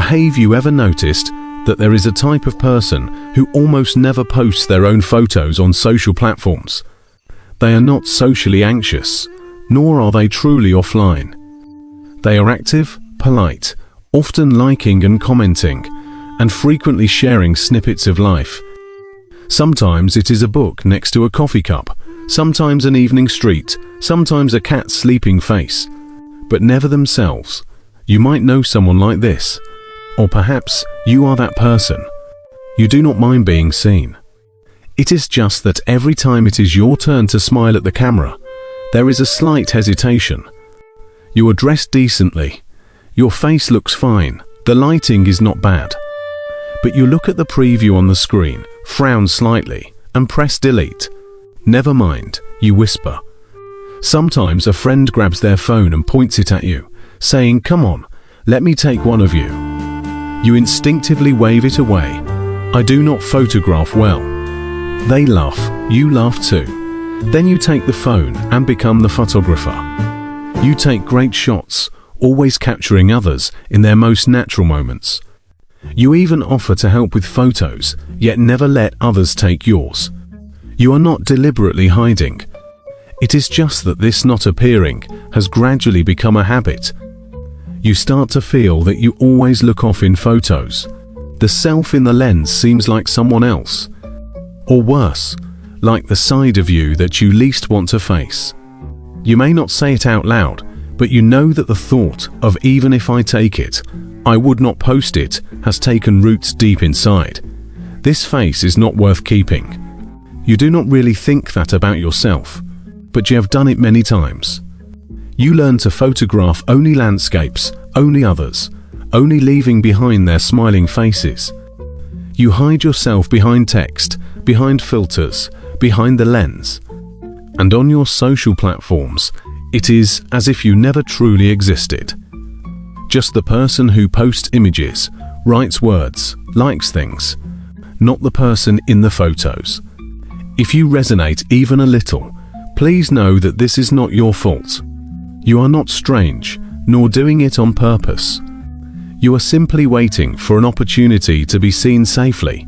Have you ever noticed that there is a type of person who almost never posts their own photos on social platforms? They are not socially anxious, nor are they truly offline. They are active, polite, often liking and commenting, and frequently sharing snippets of life. Sometimes it is a book next to a coffee cup, sometimes an evening street, sometimes a cat's sleeping face, but never themselves. You might know someone like this, or perhaps you are that person. You do not mind being seen. It is just that every time it is your turn to smile at the camera, there is a slight hesitation. You are dressed decently. Your face looks fine. The lighting is not bad. But you look at the preview on the screen, frown slightly, and press delete. Never mind, you whisper. Sometimes a friend grabs their phone and points it at you, saying, "Come on, let me take one of you." You instinctively wave it away. "I do not photograph well." They laugh, you laugh too. Then you take the phone and become the photographer. You take great shots, always capturing others in their most natural moments. You even offer to help with photos, yet never let others take yours. You are not deliberately hiding. It is just that this not appearing has gradually become a habit. You start to feel that you always look off in photos. The self in the lens seems like someone else. Or worse, like the side of you that you least want to face. You may not say it out loud, but you know that the thought of "even if I take it, I would not post it" has taken roots deep inside. This face is not worth keeping. You do not really think that about yourself, but you have done it many times. You learn to photograph only landscapes, only others, only leaving behind their smiling faces. You hide yourself behind text, behind filters, behind the lens. And on your social platforms, it is as if you never truly existed. Just the person who posts images, writes words, likes things, not the person in the photos. If you resonate even a little, please know that this is not your fault. You are not strange, nor doing it on purpose. You are simply waiting for an opportunity to be seen safely,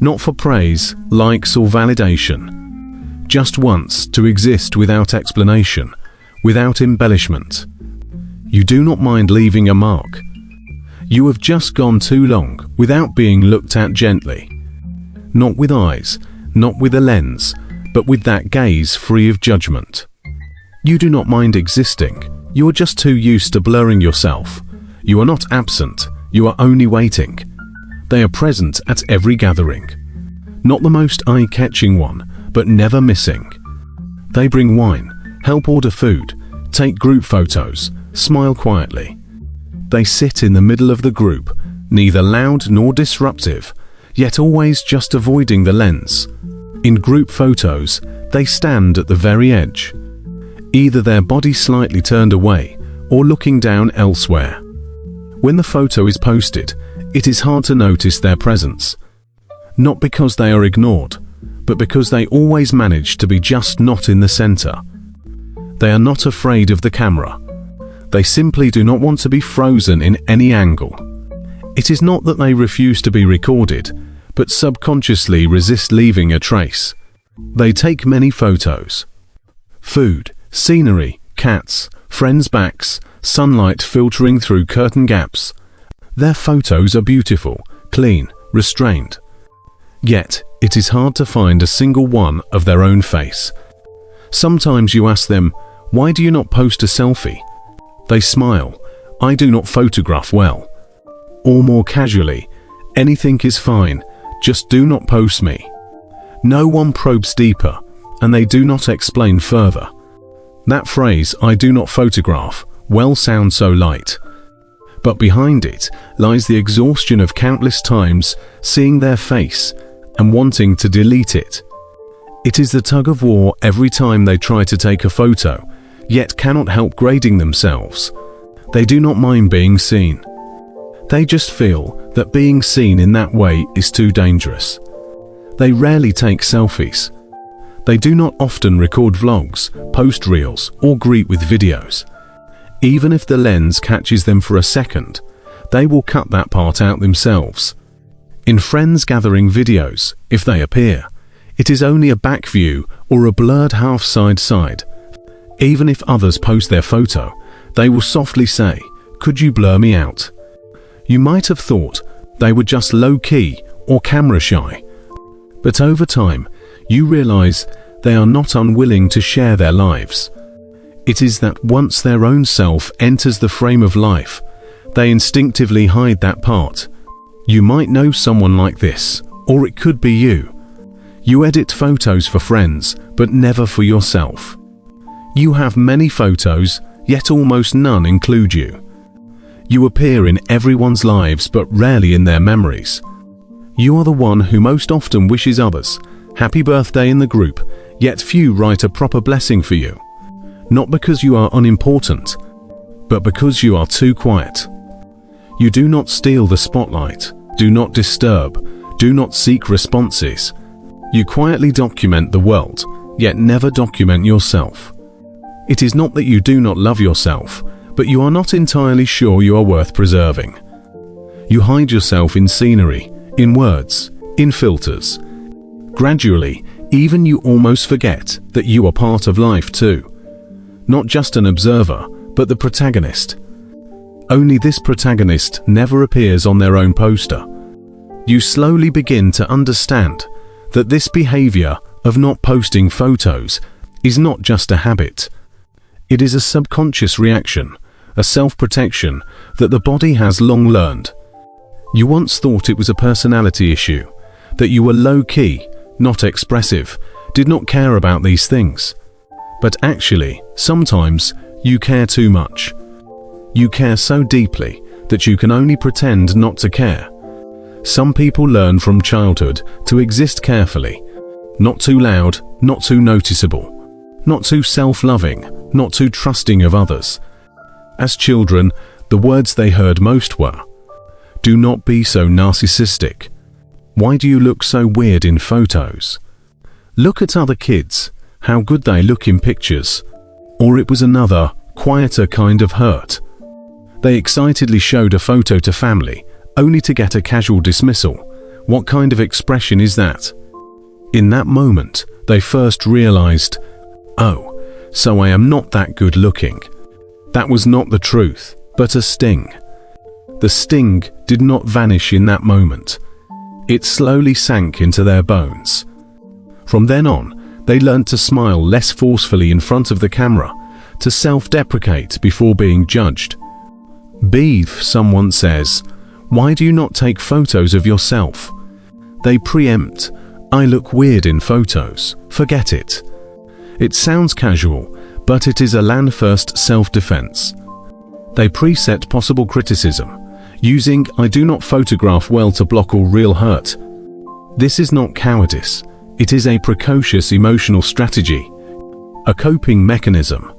not for praise, likes, or validation. Just once to exist without explanation, without embellishment. You do not mind leaving a mark. You have just gone too long without being looked at gently. Not with eyes, not with a lens, but with that gaze free of judgment. You do not mind existing. You are just too used to blurring yourself. You are not absent. You are only waiting. They are present at every gathering. Not the most eye-catching one, but never missing. They bring wine, help order food, take group photos, smile quietly. They sit in the middle of the group, neither loud nor disruptive, yet always just avoiding the lens. In group photos, they stand at the very edge, either their body slightly turned away or looking down elsewhere. When the photo is posted, it is hard to notice their presence. Not because they are ignored, but because they always manage to be just not in the center. They are not afraid of the camera. They simply do not want to be frozen in any angle. It is not that they refuse to be recorded, but subconsciously resist leaving a trace. They take many photos. Food, scenery, cats, friends' backs, sunlight filtering through curtain gaps. Their photos are beautiful, clean, restrained. Yet, it is hard to find a single one of their own face. Sometimes you ask them, "Why do you not post a selfie?" They smile, "I do not photograph well." Or more casually, "Anything is fine, just do not post me." No one probes deeper, and they do not explain further. That phrase, "I do not photograph well," sounds so light. But behind it lies the exhaustion of countless times seeing their face and wanting to delete it. It is the tug of war every time they try to take a photo, yet cannot help grading themselves. They do not mind being seen. They just feel that being seen in that way is too dangerous. They rarely take selfies. They do not often record vlogs, post reels, or greet with videos. Even if the lens catches them for a second, they will cut that part out themselves. In friends gathering videos, if they appear, it is only a back view or a blurred half side. Even if others post their photo, they will softly say, "Could you blur me out?" You might have thought they were just low-key or camera shy. But over time, you realize they are not unwilling to share their lives. It is that once their own self enters the frame of life, they instinctively hide that part. You might know someone like this, or it could be you. You edit photos for friends, but never for yourself. You have many photos, yet almost none include you. You appear in everyone's lives, but rarely in their memories. You are the one who most often wishes others happy birthday in the group, yet few write a proper blessing for you. Not because you are unimportant, but because you are too quiet. You do not steal the spotlight, do not disturb, do not seek responses. You quietly document the world, yet never document yourself. It is not that you do not love yourself, but you are not entirely sure you are worth preserving. You hide yourself in scenery, in words, in filters. Gradually, even you almost forget that you are part of life too. Not just an observer, but the protagonist. Only this protagonist never appears on their own poster. You slowly begin to understand that this behavior of not posting photos is not just a habit. It is a subconscious reaction, a self-protection that the body has long learned. You once thought it was a personality issue, that you were low-key, not expressive, did not care about these things. But actually, sometimes you care too much. You care so deeply that you can only pretend not to care. Some people learn from childhood to exist carefully, not too loud, not too noticeable, not too self-loving, not too trusting of others. As children, the words they heard most were, "Do not be so narcissistic. Why do you look so weird in photos? Look at other kids, how good they look in pictures." Or it was another, quieter kind of hurt. They excitedly showed a photo to family, only to get a casual dismissal. What kind of expression is that? In that moment, they first realized, "Oh, so I am not that good looking." That was not the truth, but a sting. The sting did not vanish in that moment. It slowly sank into their bones. From then on, they learned to smile less forcefully in front of the camera, to self-deprecate before being judged. Beef, someone says, "Why do you not take photos of yourself?" They preempt, "I look weird in photos, forget it." It sounds casual, but it is a land-first self-defense. They preset possible criticism, using "I do not photograph well" to block all real hurt. This is not cowardice, it is a precocious emotional strategy, a coping mechanism.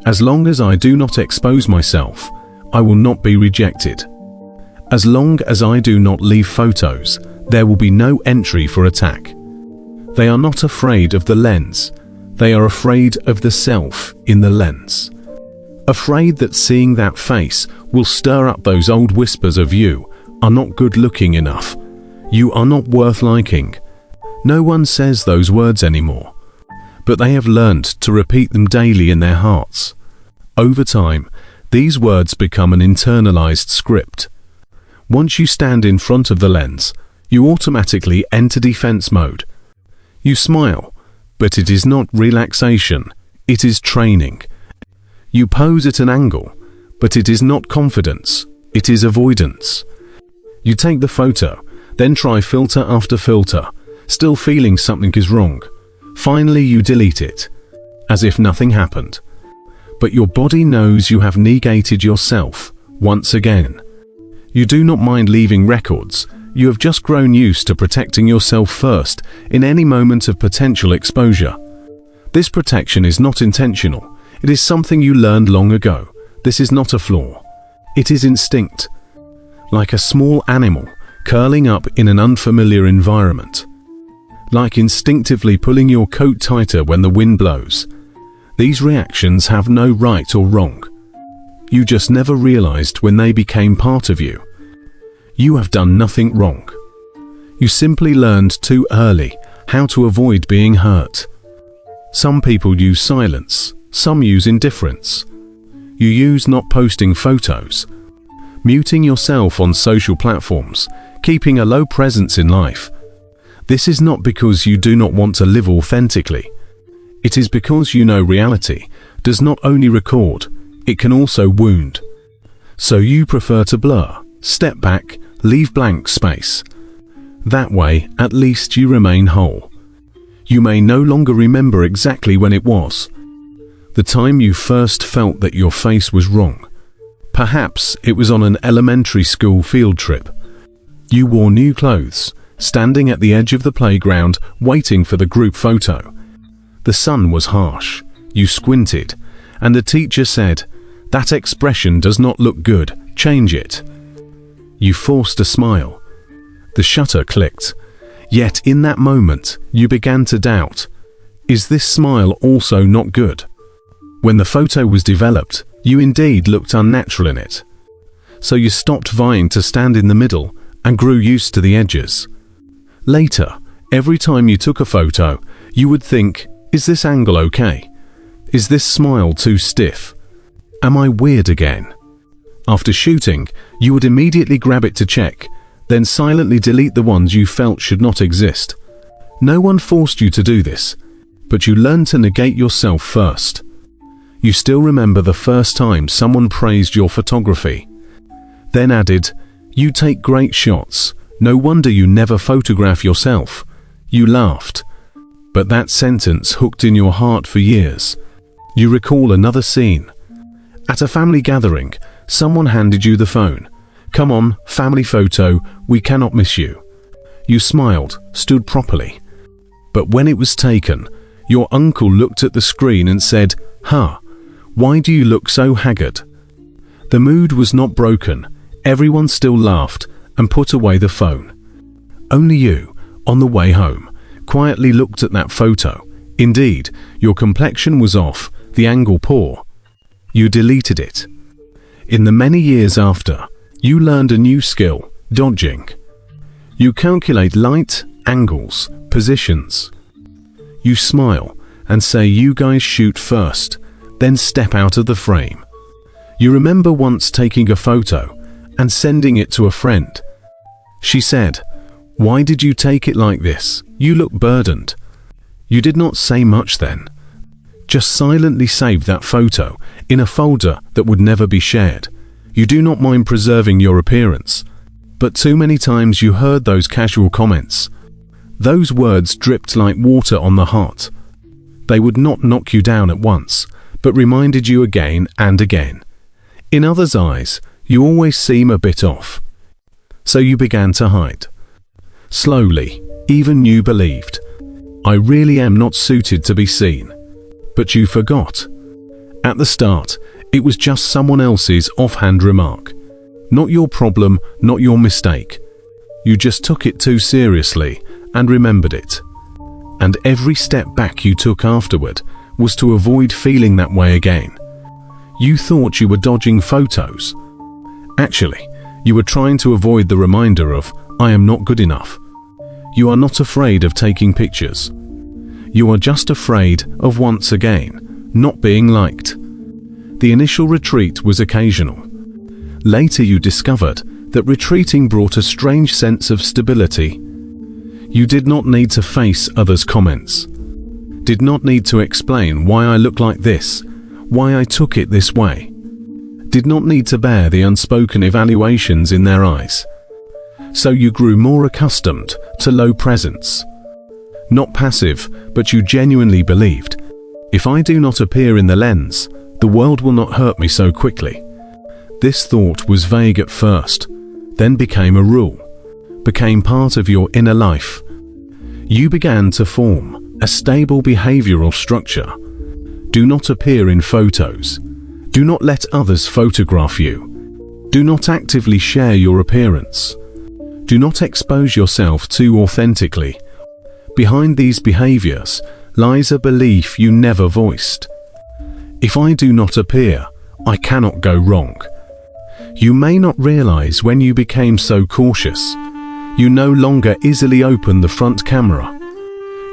As long as I do not expose myself, I will not be rejected. As long as I do not leave photos, there will be no entry for attack. They are not afraid of the lens, they are afraid of the self in the lens. Afraid that seeing that face will stir up those old whispers of "you are not good looking enough, you are not worth liking." No one says those words anymore, but they have learned to repeat them daily in their hearts. Over time, these words become an internalized script. Once you stand in front of the lens, you automatically enter defense mode. You smile, but it is not relaxation, it is training. You pose at an angle, but it is not confidence, it is avoidance. You take the photo, then try filter after filter, still feeling something is wrong. Finally you delete it, as if nothing happened. But your body knows you have negated yourself once again. You do not mind leaving records, you have just grown used to protecting yourself first in any moment of potential exposure. This protection is not intentional, it is something you learned long ago. This is not a flaw, it is instinct. Like a small animal curling up in an unfamiliar environment. Like instinctively pulling your coat tighter when the wind blows. These reactions have no right or wrong. You just never realized when they became part of you. You have done nothing wrong. You simply learned too early how to avoid being hurt. Some people use silence, some use indifference. You use not posting photos, muting yourself on social platforms, keeping a low presence in life. This is not because you do not want to live authentically. It is because you know reality does not only record, it can also wound. So you prefer to blur, step back, leave blank space. That way, at least you remain whole. You may no longer remember exactly when it was. The time you first felt that your face was wrong. Perhaps it was on an elementary school field trip. You wore new clothes, standing at the edge of the playground, waiting for the group photo. The sun was harsh. You squinted, and the teacher said, "That expression does not look good, change it." You forced a smile. The shutter clicked. Yet in that moment, you began to doubt, is this smile also not good? When the photo was developed, you indeed looked unnatural in it. So you stopped vying to stand in the middle and grew used to the edges. Later, every time you took a photo, you would think, is this angle okay? Is this smile too stiff? Am I weird again? After shooting, you would immediately grab it to check, then silently delete the ones you felt should not exist. No one forced you to do this, but you learned to negate yourself first. You still remember the first time someone praised your photography, then added, "You take great shots, no wonder you never photograph yourself." You laughed, but that sentence hooked in your heart for years. You recall another scene. At a family gathering, someone handed you the phone. "Come on, family photo, we cannot miss you." You smiled, stood properly. But when it was taken, your uncle looked at the screen and said, "Why do you look so haggard?" The mood was not broken. Everyone still laughed and put away the phone. Only you, on the way home, quietly looked at that photo. Indeed, your complexion was off, the angle poor. You deleted it. In the many years after, you learned a new skill, dodging. You calculate light, angles, positions. You smile and say you guys shoot first, then step out of the frame. You remember once taking a photo and sending it to a friend. She said, "Why did you take it like this? You look burdened." You did not say much then. Just silently saved that photo in a folder that would never be shared. You do not mind preserving your appearance, but too many times you heard those casual comments. Those words dripped like water on the heart. They would not knock you down at once, but reminded you again and again. In others' eyes, you always seem a bit off. So you began to hide. Slowly, even you believed, "I really am not suited to be seen." But you forgot. At the start, it was just someone else's offhand remark. Not your problem, not your mistake. You just took it too seriously and remembered it. And every step back you took afterward was to avoid feeling that way again. You thought you were dodging photos. Actually, you were trying to avoid the reminder of, "I am not good enough." You are not afraid of taking pictures. You are just afraid of once again not being liked. The initial retreat was occasional. Later you discovered that retreating brought a strange sense of stability. You did not need to face others' comments. Did not need to explain why I look like this, why I took it this way. Did not need to bear the unspoken evaluations in their eyes. So you grew more accustomed to low presence. Not passive, but you genuinely believed, if I do not appear in the lens, the world will not hurt me so quickly. This thought was vague at first, then became a rule, became part of your inner life. You began to form a stable behavioral structure. Do not appear in photos. Do not let others photograph you. Do not actively share your appearance. Do not expose yourself too authentically. Behind these behaviors lies a belief you never voiced. If I do not appear, I cannot go wrong. You may not realize when you became so cautious. You no longer easily open the front camera.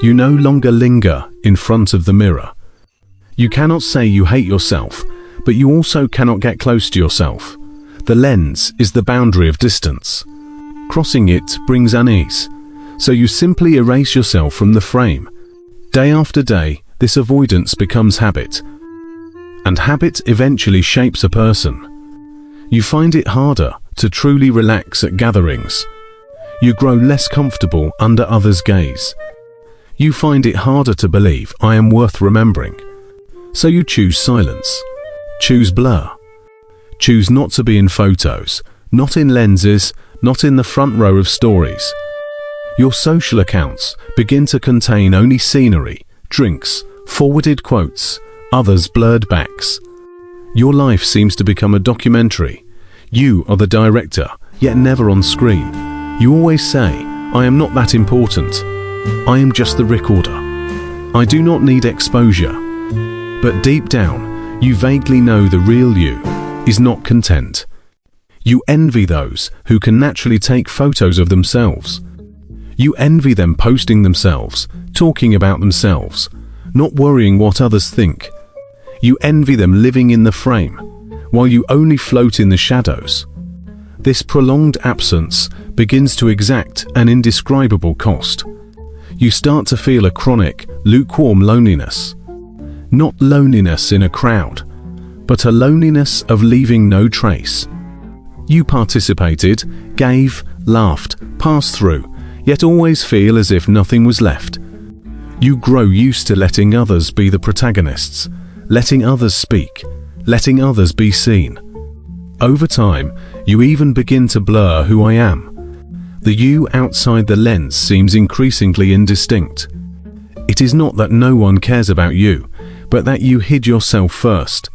You no longer linger in front of the mirror. You cannot say you hate yourself, but you also cannot get close to yourself. The lens is the boundary of distance. Crossing it brings unease, so you simply erase yourself from the frame. Day after day, this avoidance becomes habit, and habit eventually shapes a person. You find it harder to truly relax at gatherings. You grow less comfortable under others' gaze. You find it harder to believe I am worth remembering. So you choose silence, choose blur, choose not to be in photos, not in lenses, not in the front row of stories. Your social accounts begin to contain only scenery, drinks, forwarded quotes, others' blurred backs. Your life seems to become a documentary. You are the director, yet never on screen. You always say, I am not that important. I am just the recorder. I do not need exposure. But deep down, you vaguely know the real you is not content. You envy those who can naturally take photos of themselves. You envy them posting themselves, talking about themselves, not worrying what others think. You envy them living in the frame, while you only float in the shadows. This prolonged absence begins to exact an indescribable cost. You start to feel a chronic, lukewarm loneliness. Not loneliness in a crowd, but a loneliness of leaving no trace. You participated, gave, laughed, passed through, yet always feel as if nothing was left. You grow used to letting others be the protagonists, letting others speak, letting others be seen. Over time, you even begin to blur who I am. The you outside the lens seems increasingly indistinct. It is not that no one cares about you, but that you hid yourself first.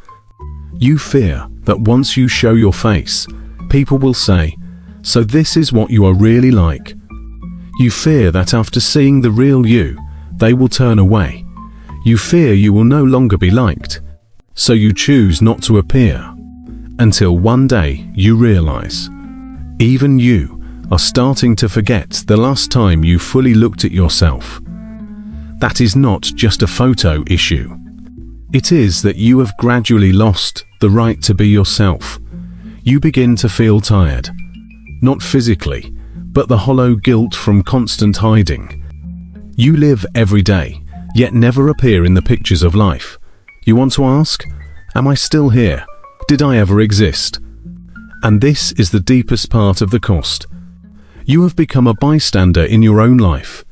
You fear that once you show your face, people will say, so this is what you are really like. You fear that after seeing the real you, they will turn away. You fear you will no longer be liked, so you choose not to appear. Until one day you realize, even you are starting to forget the last time you fully looked at yourself. That is not just a photo issue. It is that you have gradually lost the right to be yourself. You begin to feel tired, not physically, but the hollow guilt from constant hiding. You live every day, yet never appear in the pictures of life. You want to ask, am I still here? Did I ever exist? And this is the deepest part of the cost. You have become a bystander in your own life.